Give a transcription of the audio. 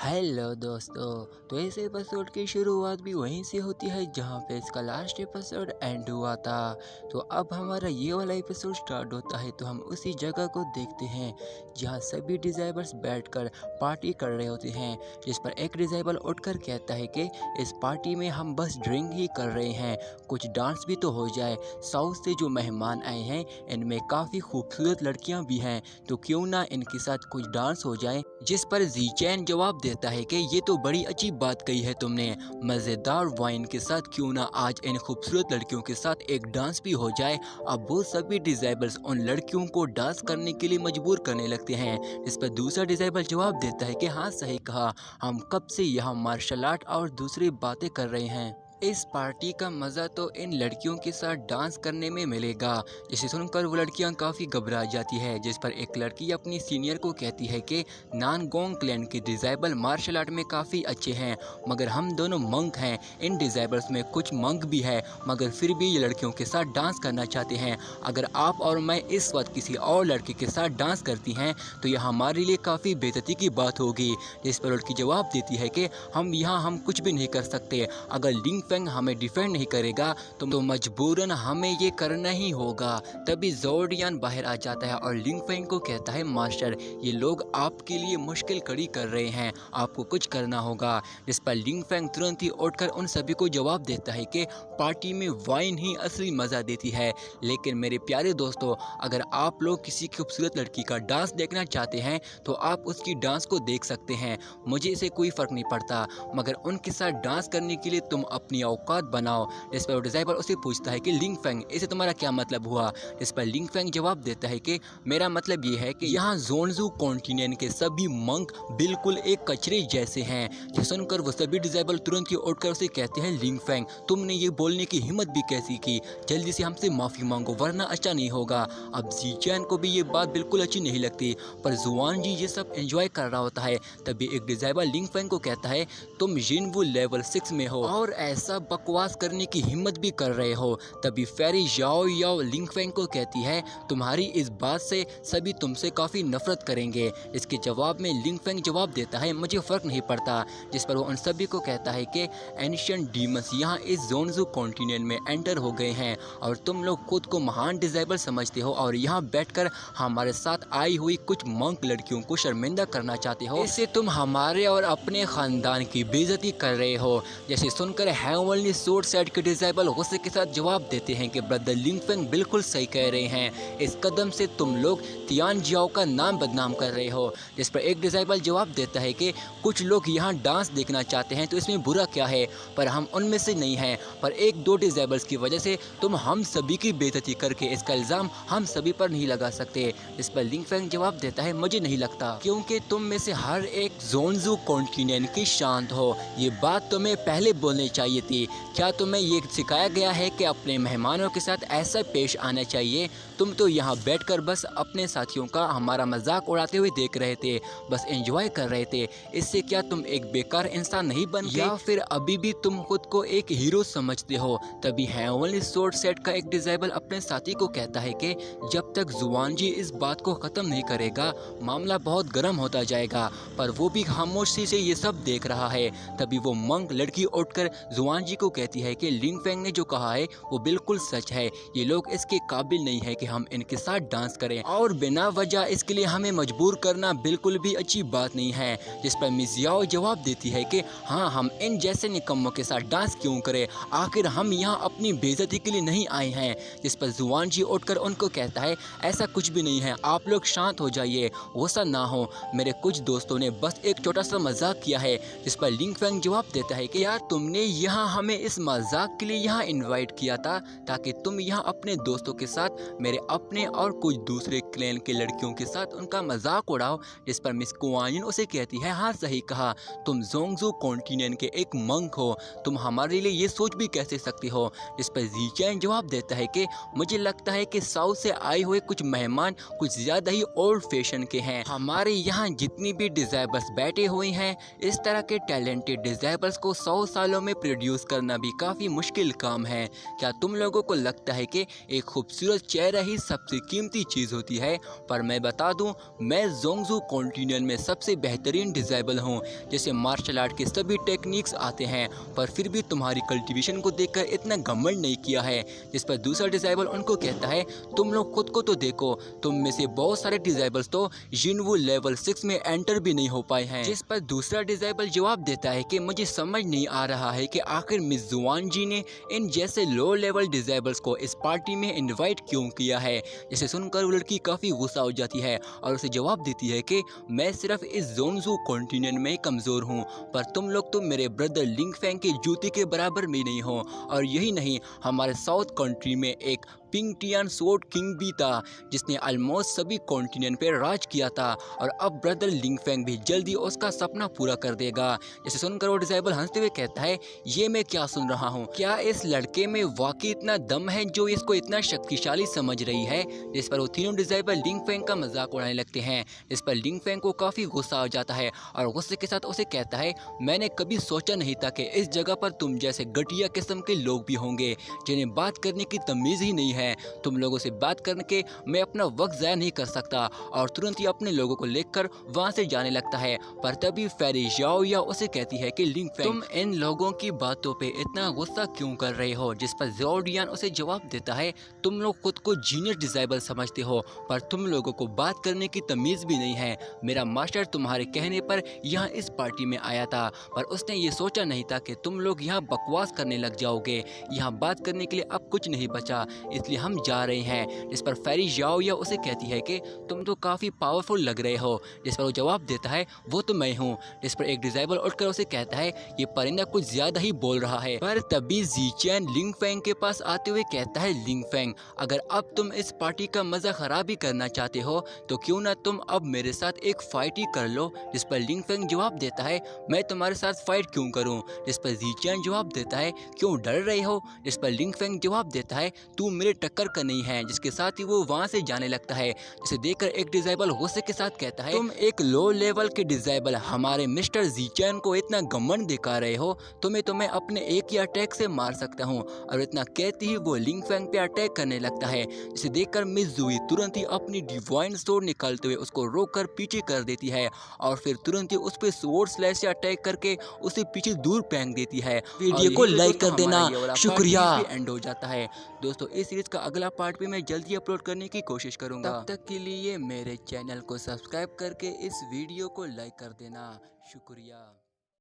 Hello दोस्तों। तो इस एपिसोड की शुरुआत भी वहीं से होती है जहां पे इसका लास्ट एपिसोड एंड हुआ था। तो अब हमारा ये वाला एपिसोड स्टार्ट होता है तो हम उसी जगह को देखते हैं जहां सभी डिज़ाइबर्स बैठकर पार्टी कर रहे होते हैं, जिस पर एक डिज़ाइबर उठकर कहता है कि इस पार्टी में हम बस ड्रिंक ही कर रहे हैं, कुछ डांस भी तो हो जाए। साउथ से जो मेहमान आए हैं इनमें काफ़ी खूबसूरत लड़कियां भी हैं, तो क्यों ना इनके साथ कुछ डांस हो जाए। जिस पर जी चैन जवाब देता है कि ये तो बड़ी अच्छी बात कही है तुमने, मज़ेदार वाइन के साथ क्यों ना आज इन खूबसूरत लड़कियों के साथ एक डांस भी हो जाए। अब वो सभी डिज़ाइबर्स उन लड़कियों को डांस करने के लिए मजबूर करने लगते हैं। इस पर दूसरा डिज़ाइबर जवाब देता है कि हाँ सही कहा, हम कब से यहाँ मार्शल आर्ट और दूसरी बातें कर रहे हैं। इस पार्टी का मज़ा तो इन लड़कियों के साथ डांस करने में मिलेगा। जिसे सुनकर वो लड़कियां काफ़ी घबरा जाती है, जिस पर एक लड़की अपनी सीनियर को कहती है कि नानगोंग क्लैन के डिज़ाइबर मार्शल आर्ट में काफ़ी अच्छे हैं, मगर हम दोनों मंक हैं। इन डिज़ाइबर्स में कुछ मंक भी है, मगर फिर भी ये लड़कियों के साथ डांस करना चाहते हैं। अगर आप और मैं इस वक्त किसी और लड़के के साथ डांस करती हैं तो यह हमारे लिए काफ़ी बेइज्जती की बात होगी। जिस पर लड़की जवाब देती है कि हम कुछ भी नहीं कर सकते। अगर लिंग फेंग हमें डिफेंड नहीं करेगा तो मजबूरन हमें ये करना ही होगा। तभी जोर्डियन बाहर आ जाता है और लिंग फेंग को कहता है मास्टर, ये लोग आपके लिए मुश्किल खड़ी कर रहे हैं, आपको कुछ करना होगा। जिस पर लिंग फेंग तुरंत ही उठकर उन सभी को जवाब देता है कि पार्टी में वाइन ही असली मज़ा देती है। लेकिन मेरे प्यारे दोस्तों, अगर आप लोग किसी खूबसूरत लड़की का डांस देखना चाहते हैं तो आप उसकी डांस को देख सकते हैं, मुझे इसे कोई फ़र्क नहीं पड़ता, मगर उनके साथ डांस करने के लिए तुम अपनी औकात बनाओ। इस पर डिज़ाइबर उसे पूछता है कि लिंग फेंग, इसे तुम्हारा क्या मतलब हुआ। इस पर लिंग फेंग जवाब देता है कि मेरा मतलब ये है कि यहाँ जोनजू कॉन्टिनेंट के सभी मंक बिल्कुल एक कचरे जैसे हैं। ये सुनकर वो सभी डिज़ाइबर तुरंत ही उठकर उसे कहते हैं लिंग फेंग, तुमने ये बोलने की हिम्मत भी कैसी की, जल्दी से हमसे माफ़ी मांगो वरना अच्छा नहीं होगा। अब जीचैन को भी ये बात बिल्कुल अच्छी नहीं लगती, पर जुआन जी ये सब एंजॉय कर रहा होता है। तभी एक डिज़ाइबर लिंग फेंग को कहता है तुम जिनवू लेवल 6 में हो और ऐसा बकवास करने की हिम्मत भी कर रहे हो। तभी फेरी याओ याओ लिंग फेंग को कहती है तुम्हारी इस बात से सभी तुमसे काफ़ी नफरत करेंगे। इसके जवाब में लिंग फेंग जवाब देता है मुझे फ़र्क नहीं पड़ता। जिस पर वो उन सभी को कहता है कि एंशिएंट डीमंस यहाँ इस जोनजू कॉन्टिनेंट में एंटर हो गए हैं और तुम लोग खुद को महान डिज़ाइबर समझते हो और यहाँ बैठकर हमारे साथ आई हुई कुछ मंक लड़कियों को शर्मिंदा करना चाहते हो। इससे तुम हमारे और अपने ख़ानदान की बेइज्जती कर रहे हो। जैसे सुनकर हेवनली सोर्ड साइड के डिज़ाइबर गुस्से के साथ जवाब देते हैं कि ब्रदर लिंग फेंग बिल्कुल सही कह रहे हैं, इस कदम से तुम लोग तियान जियाओ का नाम बदनाम कर रहे हो। जिस पर एक डिज़ाइबर जवाब देता है कि कुछ लोग यहाँ डांस देखना चाहते हैं तो इसमें बुरा क्या है, पर हम उनमें से नहीं हैं। पर एक दो डिज़ाइबर्स की वजह से तुम हम सभी की बेइज्जती करके इसका इल्ज़ाम हम सभी पर नहीं लगा सकते। इस पर लिंग फेंग जवाब देता है मुझे नहीं लगता, क्योंकि तुम में से हर एक जोनजू कॉन्टिनेंट की शांत हो। ये बात तुम्हें पहले बोलनी चाहिए थी। क्या तुम्हें ये सिखाया गया है कि अपने मेहमानों के साथ ऐसा पेश आना चाहिए? तुम तो यहाँ बैठकर बस अपने साथियों का हमारा मजाक उड़ाते हुए देख रहे थे, बस एंजॉय कर रहे थे। इससे क्या तुम एक बेकार इंसान नहीं बन गए, या फिर अभी भी तुम खुद को एक हीरो समझते हो? तभी हेवनली सोर्ड सेट का एक डिज़ाइबर अपने साथी को कहता है कि जब तक जुआन जी इस बात को ख़त्म नहीं करेगा मामला बहुत गर्म होता जाएगा। पर वो भी खामोशी से ये सब देख रहा है। तभी वो मंक लड़की उठकर जुआन जी को कहती है कि लिंग फेंग ने जो कहा है वो बिल्कुल सच है, ये लोग इसके काबिल नहीं है कि हम इनके साथ डांस करें और बिना वजह इसके लिए हमें मजबूर करना बिल्कुल भी अच्छी बात नहीं है। जिस पर मिस याओ जवाब देती है कि हाँ, हम इन जैसे निकम्मों के साथ डांस क्यों करें, आखिर हम यहाँ अपनी बेइज्जती के लिए नहीं आए हैं। जिस पर जुआन जी उठकर उनको कहता है ऐसा कुछ भी नहीं है, आप लोग शांत हो जाइए, गुस्सा ना हो, मेरे कुछ दोस्तों ने बस एक छोटा सा मजाक किया है। जिस पर लिंग फेंग जवाब देता है कि यार तुमने यहाँ हमें इस मजाक के लिए यहाँ इनवाइट किया था ताकि तुम यहाँ अपने दोस्तों के साथ मेरे अपने और कुछ दूसरे क्लैन के लड़कियों के साथ उनका मजाक उड़ाओ। जिस पर मिस कुआनिन उसे कहती है हाँ सही कहा, तुम जोंगजू कॉन्टिनेंट के एक मंक हो, तुम हमारे लिए ये सोच भी कैसे सकती हो। जिस पर जीचैन जवाब देता है कि मुझे लगता है कि साउथ से आए हुए कुछ मेहमान कुछ ज़्यादा ही ओल्ड फैशन के हैं। हमारे यहाँ जितनी भी डिज़ाइबर्स बैठे हुए हैं, इस तरह के टैलेंटेड डिज़ाइबर्स को 100 सालों में प्रोड्यूस करना भी काफ़ी मुश्किल काम है। क्या तुम लोगों को लगता है कि एक खूबसूरत चेहरा ही सबसे कीमती चीज़ होती है। पर मैं बता दूं, मैं जोंगजू कॉन्टिनेंट में सबसे बेहतरीन डिसेबल हूं। जैसे मार्शल आर्ट के सभी टेक्निक्स आते हैं, पर फिर भी तुम्हारी कल्टीवेशन को देखकर इतना घमंड नहीं किया है। जिस पर दूसरा डिसेबल उनको कहता है, तुम लोग खुद को तो देखो, तुम में से बहुत सारे डिसेबल्स तो जिनवू लेवल 6 में एंटर भी नहीं हो पाए हैं। जिस पर दूसरा डिसेबल जवाब देता है कि मुझे समझ नहीं आ रहा है कि आखिर मिस जुआन जी ने इन जैसे लो लेवल डिसेबल्स को इस पार्टी में इनवाइट क्यों किया है। जिसे सुनकर वो लड़की काफ़ी गुस्सा हो जाती है और उसे जवाब देती है कि मैं सिर्फ इस जोंगजू कॉन्टिनेंट में कमज़ोर हूँ, पर तुम लोग तो मेरे ब्रदर लिंग फैंग के जूते के बराबर भी नहीं हो। और यही नहीं, हमारे साउथ कंट्री में एक पिंग टियान सोर्ड किंग भी था, जिसने ऑलमोस्ट सभी कॉन्टिनेंट पर राज किया था, और अब ब्रदर लिंग फैंग भी जल्दी उसका सपना पूरा कर देगा। जैसे सुनकर वो डिसेबल हंसते हुए कहता है, ये मैं क्या सुन रहा हूँ, क्या इस लड़के में वाकई इतना दम है जो इसको इतना शक्तिशाली समझ रही है। जिस पर वो तीनों डिसेबल लिंग फैंग का मजाक उड़ाने लगते हैं। जिस पर लिंग फैंग को काफ़ी गुस्सा आ जाता है और गुस्से के साथ उसे कहता है, मैंने कभी सोचा नहीं था कि इस जगह पर तुम जैसे घटिया किस्म के लोग भी होंगे, जिन्हें बात करने की तमीज़ ही नहीं है। तुम लोगों से बात करके मैं अपना वक्त ज़ाया नहीं कर सकता। और तुरंत ही अपने लोगों को लेकर वहाँ से जाने लगता है। पर तभी फेरी ज़ाओया उसे कहती है कि लिंग फैंग, तुम इन लोगों की बातों पे इतना गुस्सा क्यों कर रहे हो। जिस पर ज़ोडियान उसे जवाब देता है, तुम लोग खुद को जीनियस डिसेबल समझते हो, पर तुम लोगों को बात करने की तमीज़ भी नहीं है। मेरा मास्टर तुम्हारे कहने पर यहाँ इस पार्टी में आया था, पर उसने ये सोचा नहीं था कि तुम लोग यहाँ बकवास करने लग जाओगे। यहाँ बात करने के लिए अब कुछ नहीं बचा, इसलिए हम जा रहे हैं। जिस पर फेरी ज़ाओया उसे कहती है कि तुम तो काफ़ी पावरफुल लग रहे हो। जिस पर वो जवाब देता है, वो तो मैं हूँ। जिस पर एक डिसेबल उठकर उसे कहता है, ये परिंदा कुछ ज़्यादा ही बोल रहा है। पर तभी ज़ीचैन लिंग फैंग के पास आते हुए कहता है, लिंग फैंग, अगर अब तुम इस पार्टी का मज़ा ख़राब ही करना चाहते हो तो क्यों ना तुम अब मेरे साथ एक फ़ाइट ही कर लो। जिस पर लिंग फैंग जवाब देता है, मैं तुम्हारे साथ फ़ाइट क्यों करूँ। जिस पर ज़ीचैन जवाब देता है, क्यों डर रहे हो। जिस पर लिंग फैंग जवाब देता है, तू मेरे टक्कर का नहीं है। जिसके साथ ही वो वहाँ से जाने लगता है। जिसे देखकर एक डिसेबल गुस्से के साथ कहता है, तुम एक लो लेवल के डिसेबल हमारे मिस्टर ज़ीचैन को इतना घमंड दिखा रहे हो, तो मैं अपने एक ही अटैक से मार सकता हूँ। और इतना कहते ही वो लिंग फैंग पे अटैक करने लगता है। जिसे देखकर मिस जुई तुरंत ही अपनी डिवाइन स्वॉर्ड निकालते हुए उसको रोककर पीछे कर देती है, और फिर तुरंत ही उस पर स्वॉर्ड स्लैश से अटैक करके उसे पीछे दूर फेंक देती है। वीडियो को लाइक कर देना, शुक्रिया। एंड हो जाता है। दोस्तों, इस सीरीज का अगला पार्ट भी मैं जल्दी अपलोड करने की कोशिश करूंगा। तब तक के लिए मेरे चैनल को सब्सक्राइब करके इस वीडियो को लाइक कर देना, शुक्रिया।